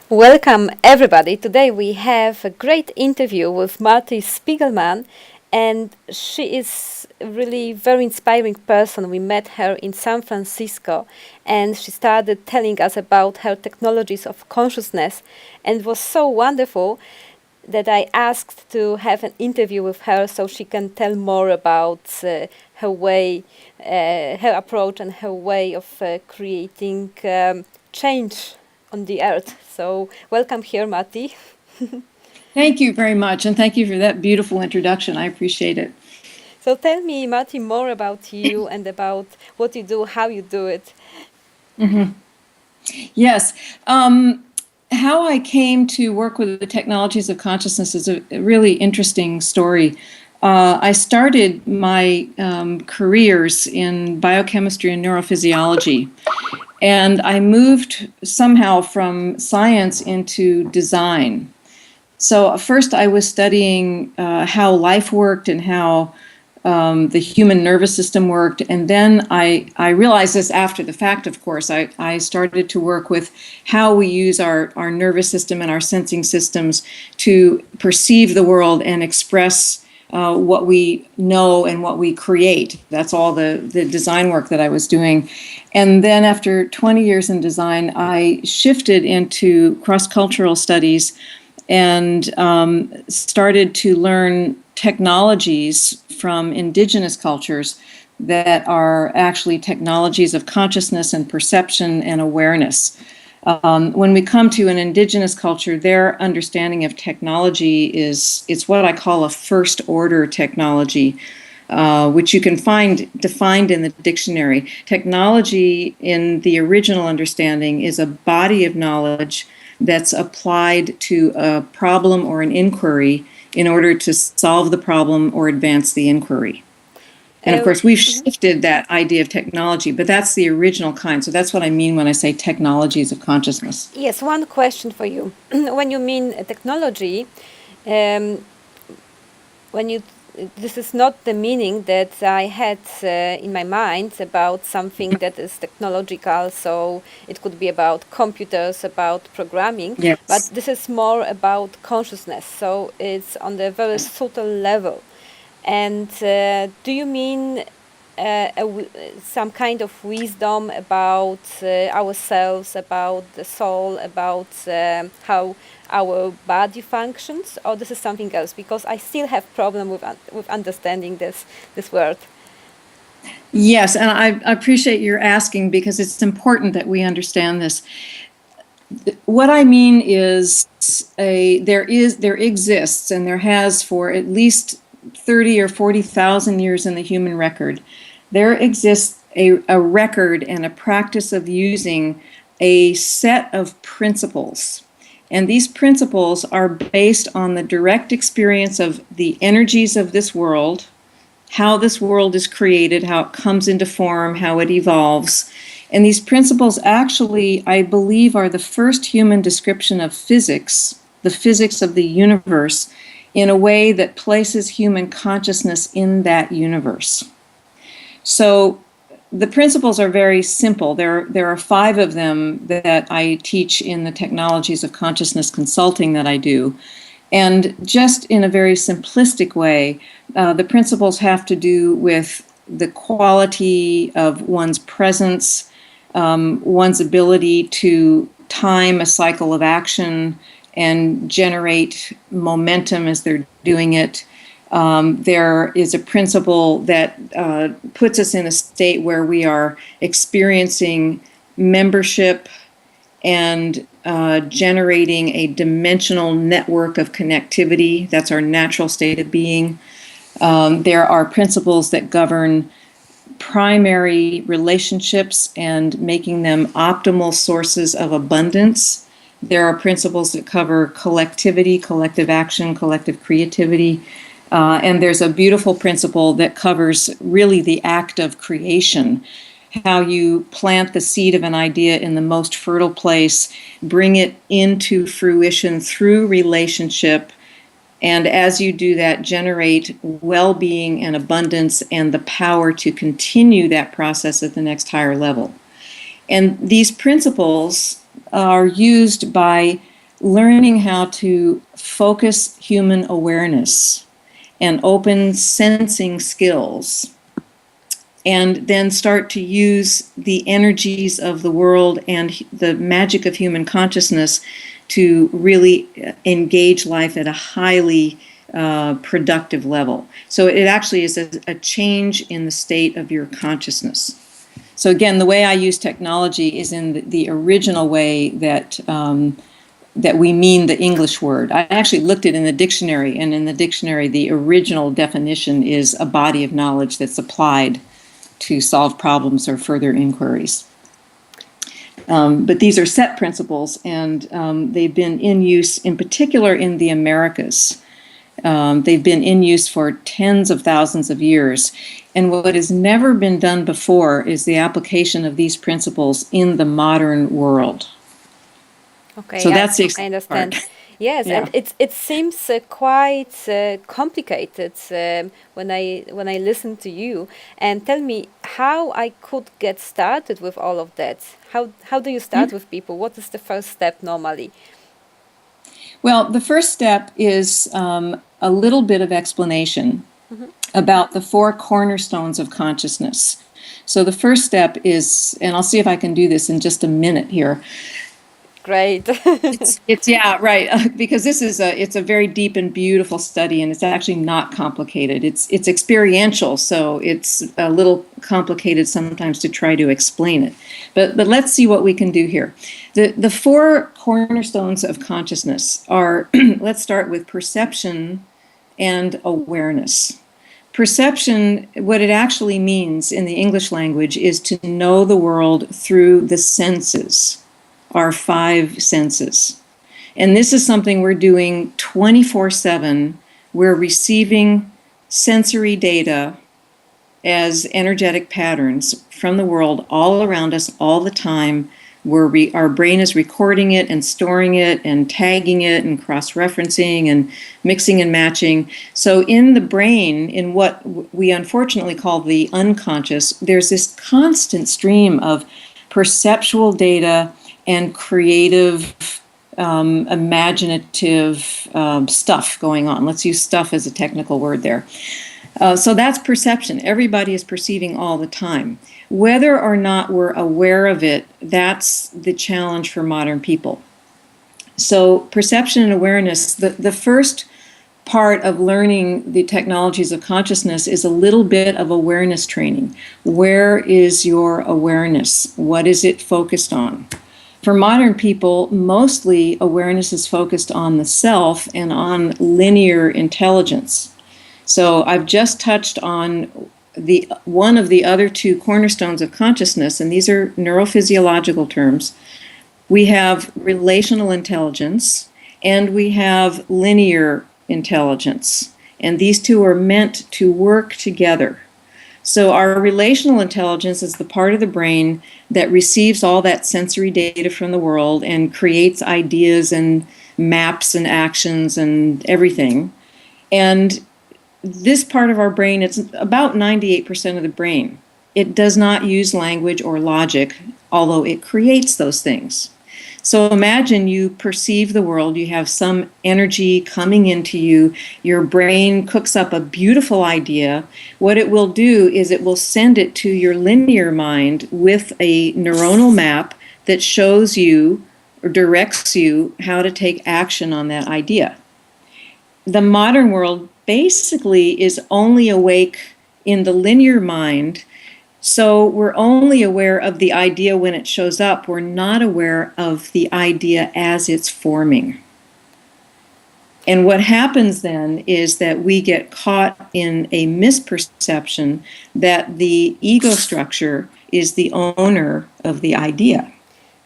Welcome, everybody. Today we have a great interview with Marti Spiegelman, and she is a really very inspiring person. We met her in San Francisco, and she started telling us about her technologies of consciousness, and it was so wonderful that I asked to have an interview with her so she can tell more about her way, her approach, and her way of creating change on the earth. So, welcome here, Marti. Thank you very much, and thank you for that beautiful introduction. I appreciate it. So, tell me, Marti, more about you and about what you do, how you do it. Yes, how I came to work with the technologies of consciousness is a really interesting story. I started my careers in biochemistry and neurophysiology, and I moved somehow from science into design. So first I was studying how life worked and how the human nervous system worked. And then I realized this after the fact, of course. I started to work with how we use our nervous system and our sensing systems to perceive the world and express what we know and what we create. That's all the design work that I was doing. And then after 20 years in design, I shifted into cross-cultural studies and started to learn technologies from indigenous cultures that are actually technologies of consciousness and perception and awareness. When we come to an indigenous culture, their understanding of technology it's what I call a first order technology, which you can find defined in the dictionary. Technology, in the original understanding, is a body of knowledge that's applied to a problem or an inquiry in order to solve the problem or advance the inquiry. And of course, we've shifted that idea of technology, but that's the original kind. So that's what I mean when I say technologies of consciousness. Yes, one question for you. When you mean technology, when you this is not the meaning that I had in my mind about something that is technological, so it could be about computers, about programming, but Yes. this is more about consciousness, so it's on the very subtle level. And do you mean some kind of wisdom about ourselves, about the soul, about how our body functions, or this is something else? Because I still have problem with understanding this word. Yes, and I appreciate your asking because it's important that we understand this. What I mean is there exists and there has for at least 30 or 40,000 years in the human record, there exists a record and a practice of using a set of principles. And these principles are based on the direct experience of the energies of this world, how this world is created, how it comes into form, how it evolves. And these principles actually, I believe, are the first human description of physics, the physics of the universe, in a way that places human consciousness in that universe. So the principles are very simple. There are 5 of them that I teach in the technologies of consciousness consulting that I do. And just in a very simplistic way, the principles have to do with the quality of one's presence, one's ability to time a cycle of action and generate momentum as they're doing it. There is a principle that puts us in a state where we are experiencing membership and generating a dimensional network of connectivity. That's our natural state of being. There are principles that govern primary relationships and making them optimal sources of abundance. There are principles that cover collectivity, collective action, collective creativity. And there's a beautiful principle that covers really the act of creation, how you plant the seed of an idea in the most fertile place, bring it into fruition through relationship, and as you do that, generate well-being and abundance and the power to continue that process at the next higher level. And these principles are used by learning how to focus human awareness and open sensing skills, and then start to use the energies of the world and the magic of human consciousness to really engage life at a highly productive level. So it actually is a change in the state of your consciousness. So again, the way I use technology is in the original way that that we mean the English word. I actually looked it in the dictionary, and in the dictionary, the original definition is a body of knowledge that's applied to solve problems or further inquiries. But these are set principles, and they've been in use, in particular in the Americas. They've been in use for tens of thousands of years. And what has never been done before is the application of these principles in the modern world. Okay, So that's the I exciting understand. part. Yes, Yeah. and it seems quite complicated when I listen to you. And tell me how I could get started with all of that. How do you start with people? What is the first step normally? Well, the first step is a little bit of explanation Mhm. about the four cornerstones of consciousness. So the first step is, and I'll see if I can do this in just a minute here. Great. It's yeah, right. Because it's a very deep and beautiful study, and it's actually not complicated. It's experiential, so it's a little complicated sometimes to try to explain it. But let's see what we can do here. The four cornerstones of consciousness are let's start with perception and awareness. Perception, what it actually means in the English language, is to know the world through the senses, our five senses. And this is something we're doing 24/7. We're receiving sensory data as energetic patterns from the world all around us all the time. Our brain is recording it and storing it and tagging it and cross-referencing and mixing and matching. So in the brain, in what we unfortunately call the unconscious, there's this constant stream of perceptual data and creative, imaginative stuff going on. Let's use stuff as a technical word there. So that's perception. Everybody is perceiving all the time. Whether or not we're aware of it, that's the challenge for modern people. So perception and awareness, the first part of learning the technologies of consciousness is a little bit of awareness training. Where is your awareness? What is it focused on? For modern people, mostly awareness is focused on the self and on linear intelligence. So I've just touched on one of the other two cornerstones of consciousness, and these are neurophysiological terms. We have relational intelligence and we have linear intelligence, and these two are meant to work together. So our relational intelligence is the part of the brain that receives all that sensory data from the world and creates ideas and maps and actions and everything. And this part of our brain, it's about 98% of the brain. It does not use language or logic, although it creates those things. So imagine you perceive the world, you have some energy coming into you, your brain cooks up a beautiful idea. What it will do is it will send it to your linear mind with a neuronal map that shows you or directs you how to take action on that idea. The modern world basically is only awake in the linear mind. So we're only aware of the idea when it shows up. We're not aware of the idea as it's forming. And what happens then is that we get caught in a misperception that the ego structure is the owner of the idea.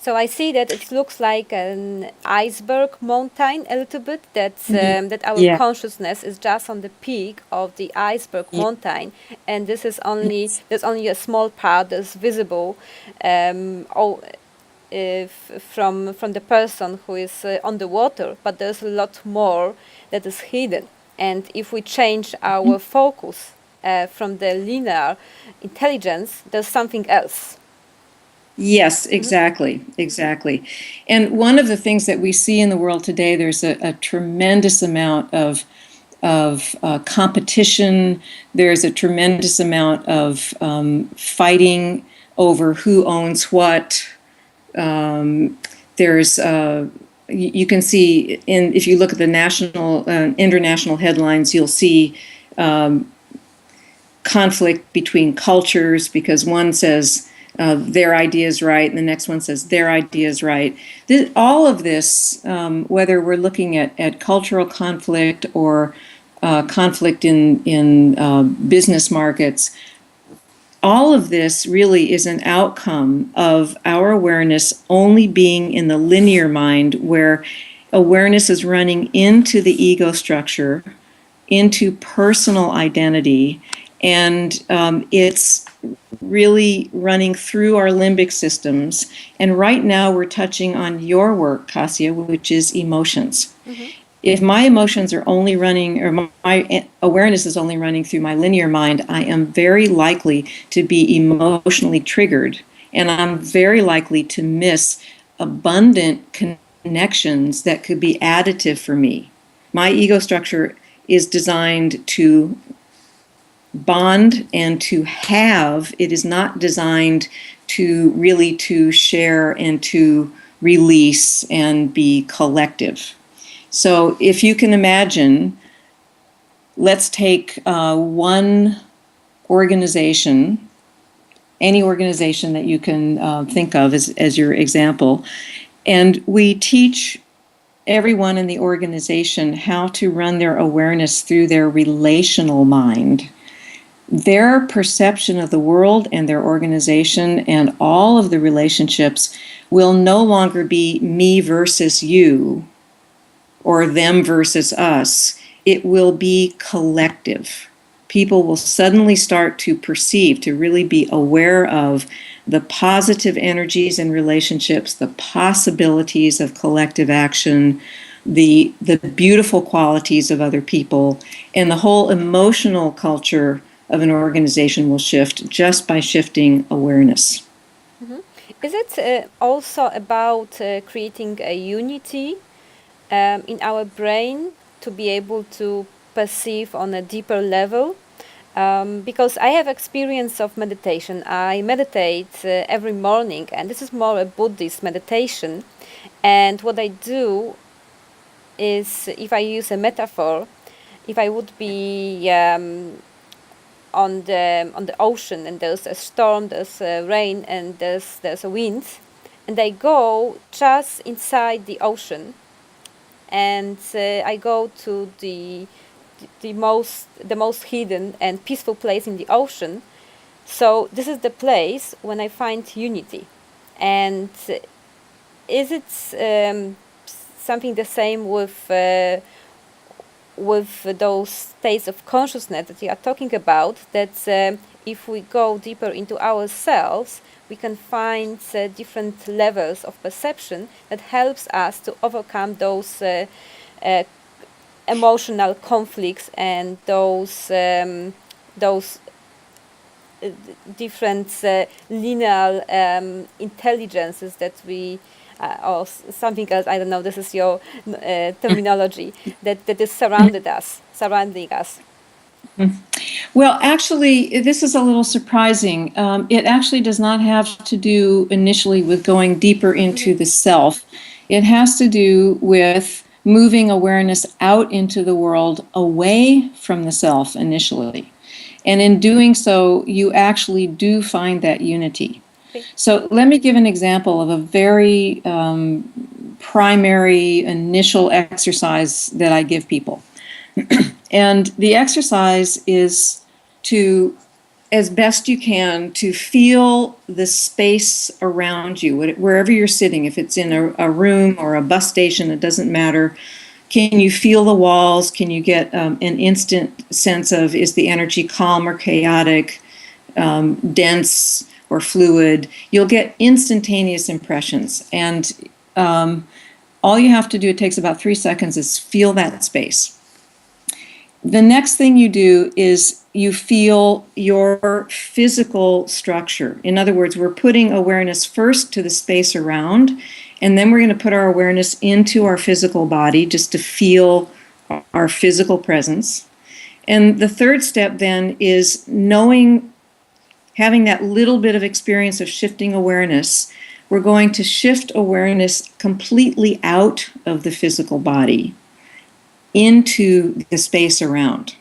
So I see that it looks like an iceberg mountain a little bit. That our Yeah. consciousness is just on the peak of the iceberg Yeah. mountain, and this is only there's only a small part that's visible, oh, if from the person who is on the water. But there's a lot more that is hidden. And if we change our focus from the linear intelligence, there's something else. Yes, exactly, exactly. And one of the things that we see in the world today, there's a tremendous amount of competition. There's a tremendous amount of fighting over who owns what. There's you can see in if you look at the national international headlines, you'll see conflict between cultures because one says their idea is right and the next one says their idea is right. All of this, whether we're looking at cultural conflict or conflict in business markets, all of this really is an outcome of our awareness only being in the linear mind, where awareness is running into the ego structure, into personal identity, and it's really running through our limbic systems. And right now we're touching on your work, Kasia, which is emotions. If my emotions are only running, or my awareness is only running through my linear mind, I am very likely to be emotionally triggered, and I'm very likely to miss abundant connections that could be additive for me. My ego structure is designed to bond and to have. It is not designed to really to share and to release and be collective. So if you can imagine, let's take one organization, any organization that you can think of as your example, and we teach everyone in the organization how to run their awareness through their relational mind. Their perception of the world and their organization and all of the relationships will no longer be me versus you, or them versus us. It will be collective. People will suddenly start to perceive, to really be aware of the positive energies in relationships, the possibilities of collective action, the beautiful qualities of other people, and the whole emotional culture of an organization will shift just by shifting awareness. Is it also about creating a unity in our brain to be able to perceive on a deeper level? Because I have experience of meditation. I meditate every morning, and this is more a Buddhist meditation. And what I do is, if I use a metaphor, if I would be on the ocean and there's a storm, there's a rain, and there's a wind, and I go just inside the ocean, and I go to the most hidden and peaceful place in the ocean. So this is the place when I find unity. And is it something the same with those states of consciousness that you are talking about, that if we go deeper into ourselves, we can find different levels of perception that helps us to overcome those emotional conflicts and those different linear intelligences that we or something else, I don't know, this is your terminology, that is surrounding us. Well, actually, this is a little surprising. It actually does not have to do initially with going deeper into the self. It has to do with moving awareness out into the world away from the self initially. And in doing so, you actually do find that unity. Okay. So let me give an example of a very primary initial exercise that I give people. And the exercise is to, as best you can, to feel the space around you, wherever you're sitting. If it's in a room or a bus station, it doesn't matter. Can you feel the walls? Can you get an instant sense of, is the energy calm or chaotic, dense or fluid? You'll get instantaneous impressions. And all you have to do, it takes about 3 seconds, is feel that space. The next thing you do is you feel your physical structure. In other words, we're putting awareness first to the space around, and then we're going to put our awareness into our physical body just to feel our physical presence. And the third step then is knowing, having that little bit of experience of shifting awareness. We're going to shift awareness completely out of the physical body into the space around.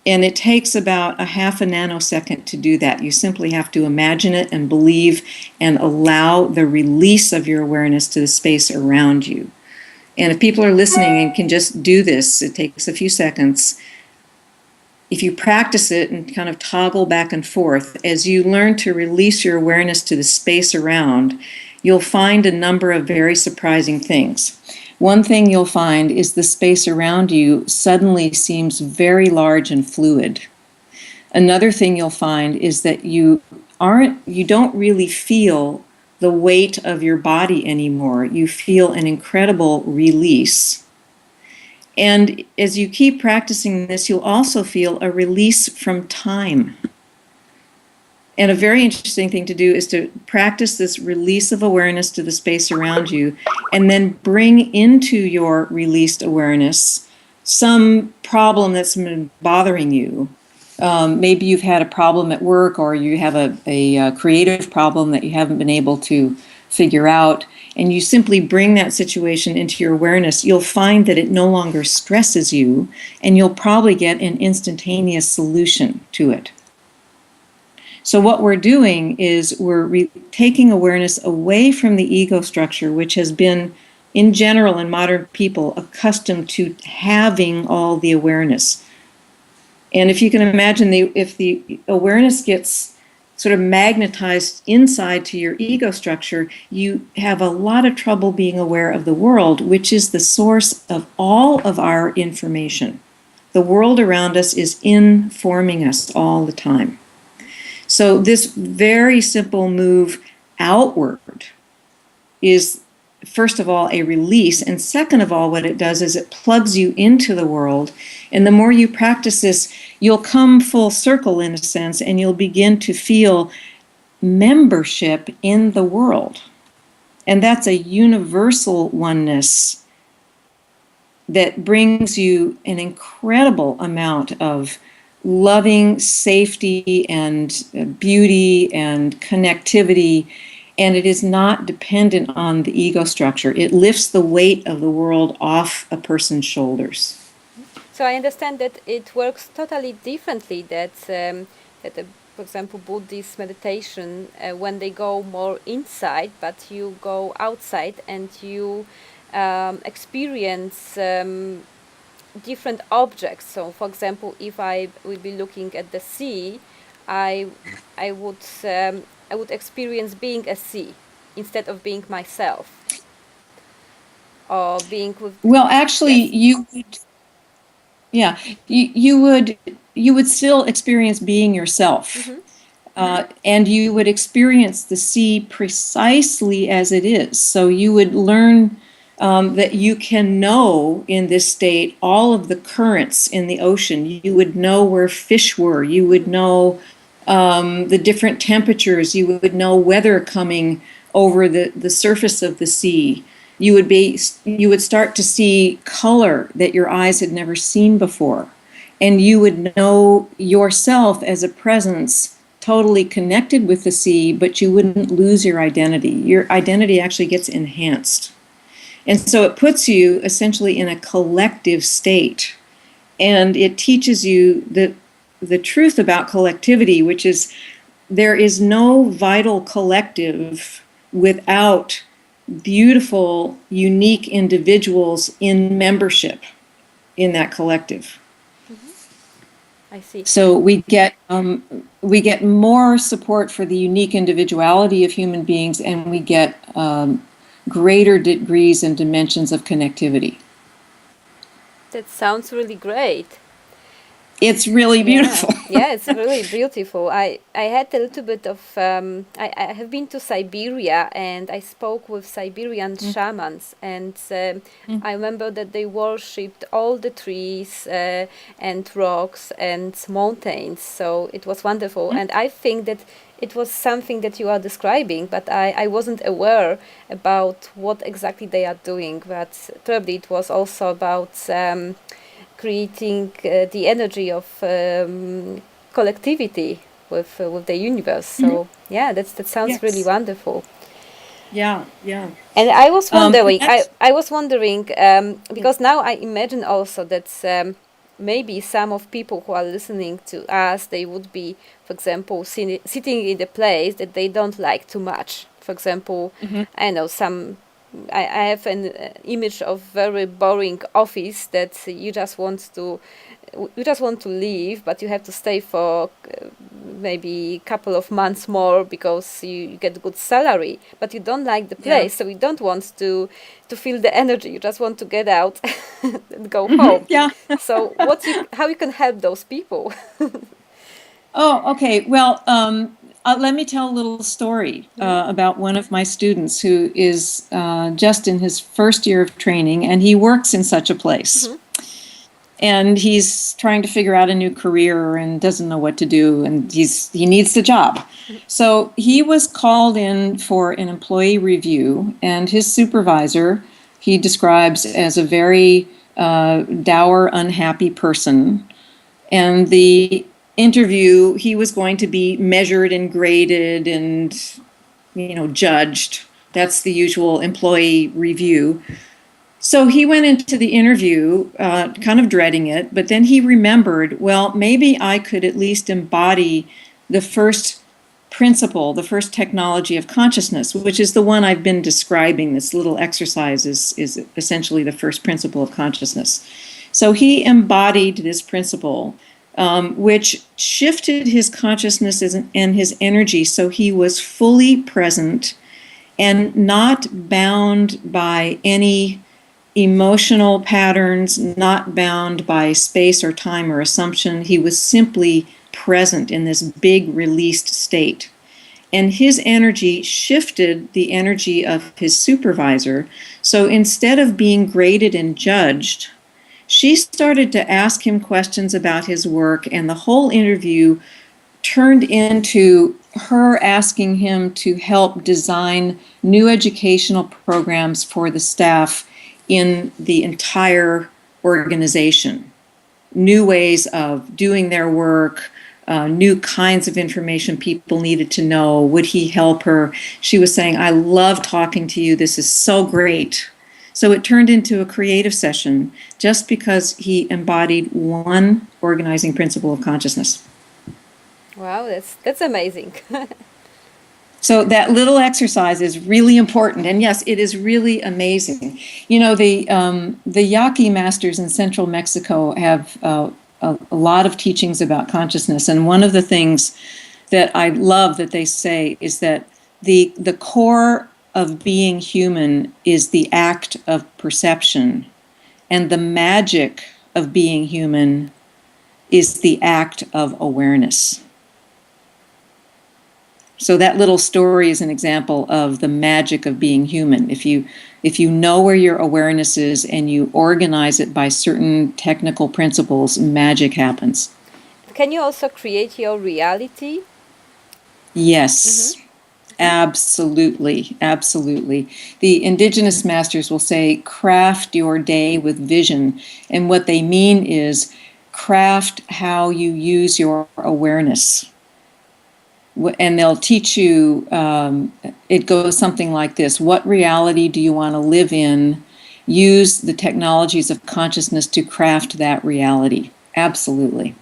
And it takes about a half a nanosecond to do that. You simply have to imagine it and believe and allow the release of your awareness to the space around you. And if people are listening and can just do this, it takes a few seconds. If you practice it and kind of toggle back and forth, as you learn to release your awareness to the space around, you'll find a number of very surprising things. One thing you'll find is the space around you suddenly seems very large and fluid. Another thing you'll find is that you don't really feel the weight of your body anymore. You feel an incredible release. And as you keep practicing this, you'll also feel a release from time. And a very interesting thing to do is to practice this release of awareness to the space around you, and then bring into your released awareness some problem that's been bothering you. Maybe you've had a problem at work, or you have a creative problem that you haven't been able to figure out, and you simply bring that situation into your awareness. You'll find that it no longer stresses you, and you'll probably get an instantaneous solution to it. So what we're doing is we're taking awareness away from the ego structure, which has been, in general, in modern people, accustomed to having all the awareness. And if you can imagine, if the awareness gets sort of magnetized inside to your ego structure, you have a lot of trouble being aware of the world, which is the source of all of our information. The world around us is informing us all the time. So this very simple move outward is, first of all, a release. And second of all, what it does is it plugs you into the world. And the more you practice this, you'll come full circle, in a sense, and you'll begin to feel membership in the world. And that's a universal oneness that brings you an incredible amount of loving safety and beauty and connectivity, and it is not dependent on the ego structure. It lifts the weight of the world off a person's shoulders. So I understand that it works totally differently, that for example, Buddhist meditation, when they go more inside, but you go outside and you experience different objects. So, for example, if I would be looking at the sea, I would experience being a sea instead of being myself, or being with. Well, actually, yes. You would still experience being yourself. Mm-hmm. And you would experience the sea precisely as it is. So you would learn that you can know in this state all of the currents in the ocean. You would know where fish were. You would know the different temperatures. You would know weather coming over the surface of the sea. You would start to see color that your eyes had never seen before. And you would know yourself as a presence totally connected with the sea, but you wouldn't lose your identity. Your identity actually gets enhanced. And so it puts you essentially in a collective state. And it teaches you the truth about collectivity, which is there is no vital collective without beautiful, unique individuals in membership in that collective. Mm-hmm. I see. So we get more support for the unique individuality of human beings, and we get greater degrees and dimensions of connectivity. That sounds really great. It's really beautiful. Yeah, it's really beautiful. I had a little bit of I have been to Siberia and I spoke with Siberian shamans, and I remember that they worshipped all the trees and rocks and mountains. So it was wonderful, and I think that it was something that you are describing, but I wasn't aware about what exactly they are doing. But probably it was also about creating the energy of collectivity with the universe. So yeah, that sounds really Yes. wonderful. Yeah, yeah. And I was And wondering, that's I was wondering because now I imagine also that maybe some of people who are listening to us, they would be, for example, sitting in a place that they don't like too much. For example, mhm, I know some. I have an image of very boring office that you just want to leave, but you have to stay for maybe a couple of months more because you get good salary, but you don't like the yeah. place, so you don't want to feel the energy. You just want to get out and go home. Yeah. So how you can help those people? Oh, okay. Well, let me tell a little story Hmm. about one of my students who is just in his first year of training, and he works in such a place. Hmm. And he's trying to figure out a new career and doesn't know what to do, and he needs the job. So he was called in for an employee review, and his supervisor he describes as a very dour, unhappy person. And the interview, he was going to be measured and graded and judged. That's the usual employee review. So he went into the interview kind of dreading it, but then he remembered, well, maybe I could at least embody the first principle, the first technology of consciousness, which is the one I've been describing. This little exercise is essentially the first principle of consciousness. So he embodied this principle, which shifted his consciousness and his energy so he was fully present and not bound by any emotional patterns, not bound by space or time or assumption. He was simply present in this big released state. And his energy shifted the energy of his supervisor. So instead of being graded and judged, she started to ask him questions about his work, and the whole interview turned into her asking him to help design new educational programs for the staff in the entire organization, new ways of doing their work, new kinds of information people needed to know. Would he help her? She was saying, I love talking to you. This is so great. So it turned into a creative session just because he embodied one organizing principle of consciousness. Wow, that's amazing. So that little exercise is really important, and yes, it is really amazing. The Yaqui masters in central Mexico have a lot of teachings about consciousness, and one of the things that I love that they say is that the core of being human is the act of perception, and the magic of being human is the act of awareness. So that little story is an example of the magic of being human. If you know where your awareness is and you organize it by certain technical principles, magic happens. Can you also create your reality? Hmm. Yes, absolutely, absolutely. The indigenous masters will say, craft your day with vision. And what they mean is craft how you use your awareness. And they'll teach you, it goes something like this. What reality do you want to live in? Use the technologies of consciousness to craft that reality. Absolutely.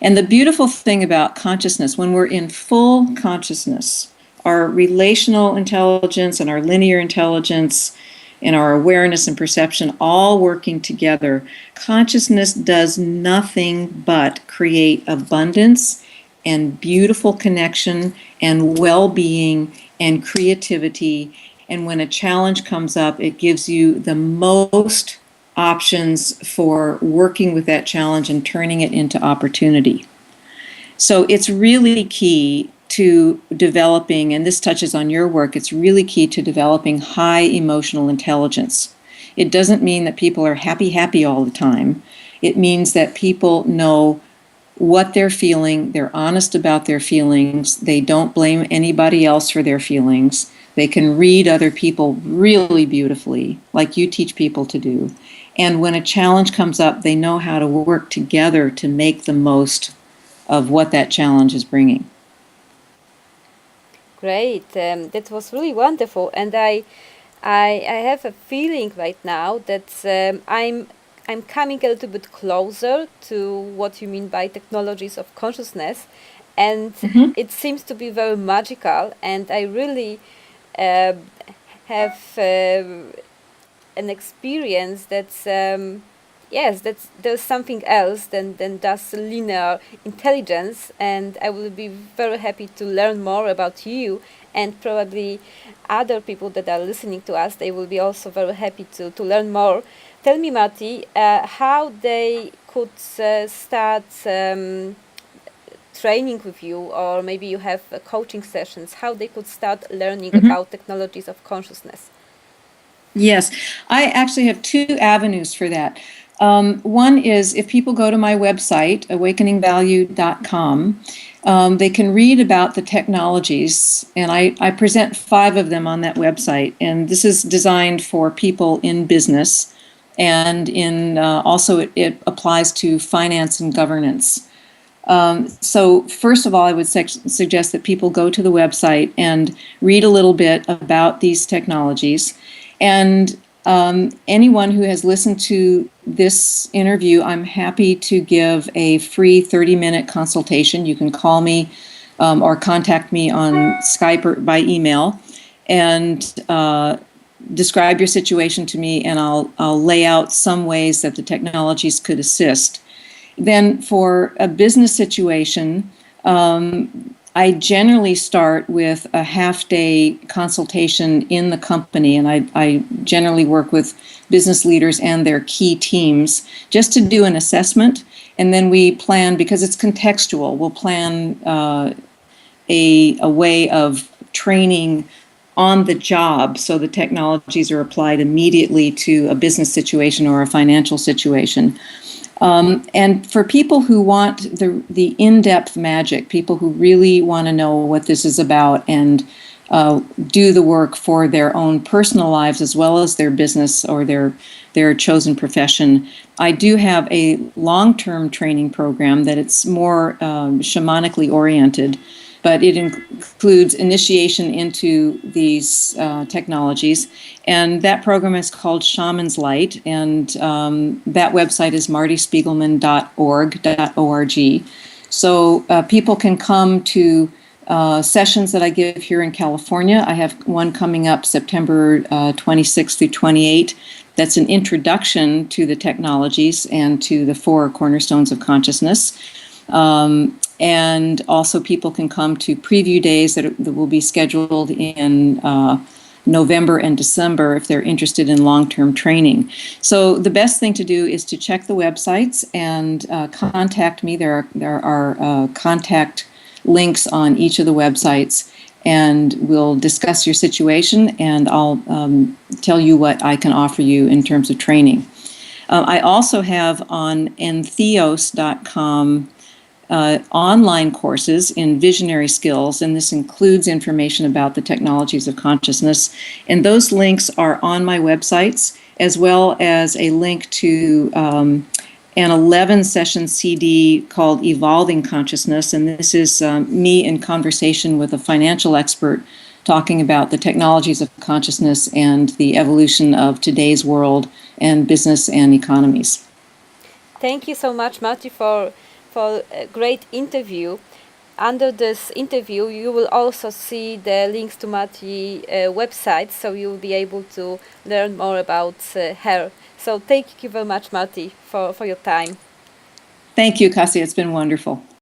And the beautiful thing about consciousness, when we're in full consciousness, our relational intelligence and our linear intelligence and our awareness and perception all working together, consciousness does nothing but create abundance and beautiful connection and well-being and creativity. And when a challenge comes up, it gives you the most options for working with that challenge and turning it into opportunity. So it's really key to developing, and this touches on your work, it's really key to developing high emotional intelligence. It doesn't mean that people are happy all the time. It means that people know what they're feeling, they're honest about their feelings, they don't blame anybody else for their feelings, they can read other people really beautifully, like you teach people to do. And when a challenge comes up, they know how to work together to make the most of what that challenge is bringing. Great. That was really wonderful, and I have a feeling right now that I'm coming a little bit closer to what you mean by technologies of consciousness, and Mm-hmm. it seems to be very magical. And I really uh, have an experience that's yes, that's there's something else than just linear intelligence, and I will be very happy to learn more about you, and probably other people that are listening to us, they will be also very happy to learn more. Tell me, Marti, how they could start training with you, or maybe you have coaching sessions, how they could start learning Mm-hmm. about technologies of consciousness. Yes, I actually have two avenues for that. One is if people go to my website, awakeningvalue.com, they can read about the technologies, and I present 5 of them on that website. And this is designed for people in business, and in also it applies to finance and governance. So first of all, I would suggest that people go to the website and read a little bit about these technologies. And anyone who has listened to this interview, I'm happy to give a free 30-minute consultation. You can call me or contact me on Skype or by email and describe your situation to me, and I'll lay out some ways that the technologies could assist. Then for a business situation, I generally start with a half-day consultation in the company, and I generally work with business leaders and their key teams just to do an assessment, and then we plan, because it's contextual, we'll plan a way of training on the job so the technologies are applied immediately to a business situation or a financial situation. And for people who want the in-depth magic, people who really want to know what this is about and do the work for their own personal lives as well as their business or their chosen profession, I do have a long-term training program that it's more shamanically oriented, but it includes initiation into these technologies. And that program is called Shaman's Light, and that website is martispiegelman.org. So people can come to sessions that I give here in California. I have one coming up September 26th through 28th. That's an introduction to the technologies and to the 4 cornerstones of consciousness. And also people can come to preview days that will be scheduled in November and December if they're interested in long-term training. So the best thing to do is to check the websites and contact me. There are contact links on each of the websites, and we'll discuss your situation, and I'll tell you what I can offer you in terms of training. I also have on entheos.com online courses in visionary skills, and this includes information about the technologies of consciousness. And those links are on my websites, as well as a link to an 11-session CD called Evolving Consciousness. And this is me in conversation with a financial expert talking about the technologies of consciousness and the evolution of today's world and business and economies. Thank you so much, Marti, for a great interview. Under this interview, you will also see the links to Marti's website, so you will be able to learn more about her. So thank you very much, Marti, for your time. Thank you, Cassie. It's been wonderful.